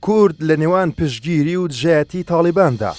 کورد لە نێوان پشتگیری و دژایەتی تاڵیباندا.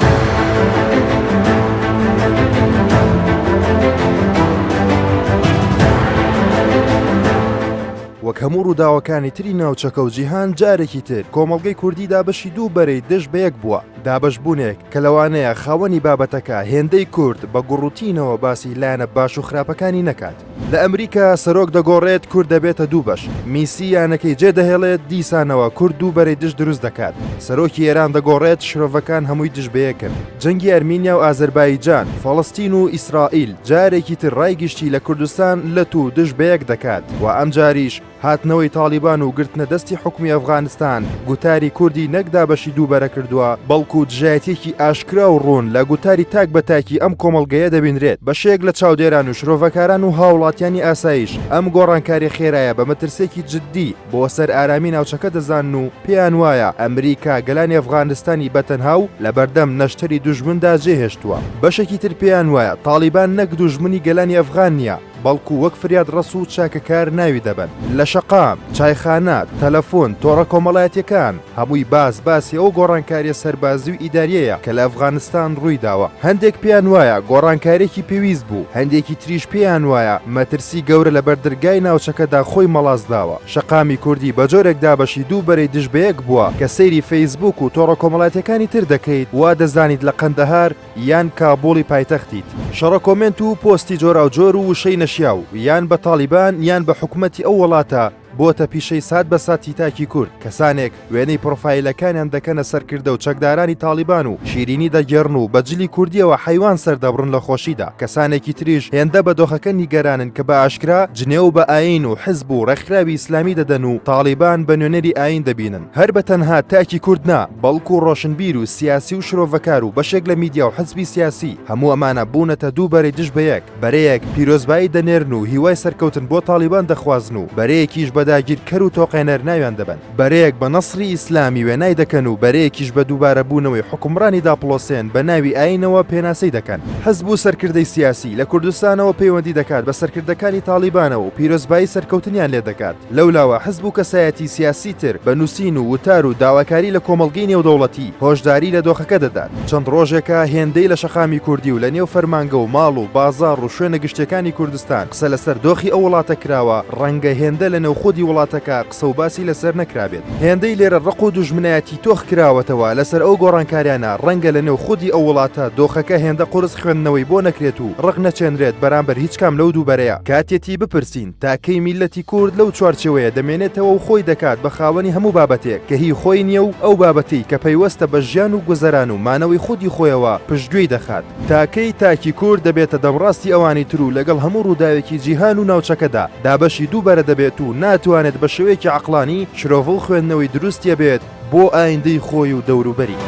وەک هەموو ڕووداوەکانی تری ناوچەکە و جیهان جارێکی تر کۆمەڵگەی کوردی دابەشی دوو بەرەی دژ بە یەک بووە. دابەشبوونێک کە لەوانەیە خاوەنی بابەتەکە هێندەی کورد بە گوڕوتینەوە باسی لایەنە باش و خراپەکانی نەکات. لە ئەمریکا سەرۆک دەگۆڕێت کورد دەبێتە دوو بەش، میسی یانەکەی جێدەهێڵێت دیسانەوە کورد دوو بەرەی دژ دروست دەکات. سەرۆکی ئێران دەگۆڕێت شرۆڤەکان هەمووی دژ بە یەکن. جەنگی ئەرمینیا و ئازەربایجان، فەڵەستین و ئیسرائیل جارێکی تر ڕایگشتی لە کوردستان لە تو دژ بە یەک دەکات و ئەم جاریش هاتنەوەی تاڵیبان و گرتنە دەستی حکومی ئەفغانستان گوتاری کوردی نەک دابەشی دووبەرە کردووە، بەڵکو دژایەتێکی ئاشکرا و ڕوون لە گوتاری تاک بە تاکی ئەم کۆمەڵگەیە دەبینرێت. بەشێک لە چاودێران و شرۆڤەکاران و هاوڵاتیانی ئاسایش ئەم گۆڕانکاری خێرایە بە مەترسێکی جددی بۆ سەر ئارامی ناوچەکە دەزانن و پێیان وایە ئەمریکا گەلانی ئەفغانستانی بەتەنها و لە بەردەم نەشتەری دوژمندا جێهێشتووە. بەشێکی تر پێیان وایە تاڵیبان نەک دوژمنی گەلانی ئەفغان نییە، بەڵکو وەک فریاد ڕەسوو و چاکەکار ناوی دەبن. لە شەقام، چایخانات، تەلەفۆن، تۆڕە کۆمەڵایەتیەکان هەمووی باسی ئەو گۆڕانکاریە سەربازی و ئیداریەیە کە لە ئەفغانستان ڕووی داوە. هەندێک پێیان وایە گۆڕانکارێکی پێویست بوو، هەندێکی تریش پێیان وایە مەترسی گەورە لە بەردرگای ناوچەکەدا خۆی مەڵاز داوە. شەقامی کوردی بە جۆرێک دابەشی دوو بەرەی دژ بە یەک بووە کە سەیری فەیسبوک و تۆڕە کۆمەڵایەتیەکانی تر دەکەیت وا دەزانیت لە قەندەهار یان کابوڵی پایتەختیت. شەڕە کۆمنت و پۆستی جۆراوجۆر و وشەی نەشیاو یان بە تاڵیبان یان بە حکومەتی ئەو وڵاتە بۆتە پیشەی سات بە ساتی تاکی کورد. کەسانێک وێنەی پرۆفایلەکانیان دەکەنە سەرکردە و چەکدارانی تاڵیبان و شیرینی دەگێڕن و بەجلی کوردیەوە حیوان سەردەبڕن لە خۆشیدا. کەسانێکی تریش هێندە بە دۆخەکە نیگەرانن کە بە ئاشکرا جنێو بە ئاین و حزب و ڕێکخراوی ئیسلامی دەدەن و تاڵیبان بە نوێنەری ئاین دەبینن. هەر بە تەنها تاکی کورد نا، بەڵکو و ڕۆشنبیر و سیاسی و شرۆڤەکار و بەشێک لە میدیا و حزبی سیاسی هەموو ئەمانە بوونەتە دوو بەرەی دژ بە یەک. بەرەیەک پیرۆزبایی دەنێرن و هیوای سەرکەوتن بۆ تاڵیبان دەخوازن و بەرەیەکیش بەداگیرکەر و تۆقێنەر ناویان دەبن. بەرەیەک بە نەسری ئیسلامی وێنای دەکەن و بەرەیەکیش بە دووبارە بوونەوەی حکومڕانی داپڵۆسێن بە ناوی ئاینەوە پێناسەی دەکەن. حزب و سەرکردەی سیاسی لە کوردستانەوە پەیوەندی دەکات بە سەرکردەکانی تاڵیبانەوە و پیرۆزبایی سەرکەوتنیان لێ دەکات. لەولاوە حزب و کەسایەتی سیاسی تر بە نووسین و وتار و داواکاری لە کۆمەڵگەی نێودەوڵەتی هۆشداری لە دۆخەکە دەدات. چەند ڕۆژێکە هێندەی لە شەقامی کوردی و لە نێو فەرمانگە و ماڵ و بازاڕ و شوێنە گشتەکانی کوردستان قسە لەسەر دۆخی ئەو وڵاتە کراوە، ڕەنگە هێندە لە نێوخۆدی وڵاتەکە قسە و باسی لەسەر نەکرابێت. هێندەی لێرە ڕق و دوژمنایەتی تۆخ کراوەتەوە لەسەر ئەو گۆڕانکاریانە ڕەنگە لە نێو خودی ئەو وڵاتە دۆخەکە هێندە قورس خوێندنەوەی بۆ نەکرێت و ڕق نەچێنرێت بەرامبەر هیچ کام لەو دووبەرەیە. کاتێتی بپرسین تاکەی میلەتی کورد لەو چوارچێوەیە دەمێنێتەوە و خۆی دەکات بە خاوەنی هەموو بابەتێک کە هی خۆی نییە و ئەو بابەتی کە پەیوەستە بە ژیان و گوزەران و مانەوەی خودی خۆیەوە پشتگوێی دەخات. تاکەی تاکی کورد دەبێتە دەمڕاستی ئەوانی تر و لەگەڵ هەموو ڕووداوێکی جیهان و ناوچەکەدا دابەشی دووبەرە دەبێت و ناتوانێت بە شێوەیەکی عەقڵانی شرۆڤ و خوێندنەوەی دروستیە بێت بۆ ئایندەی خۆی و دەوروبەری.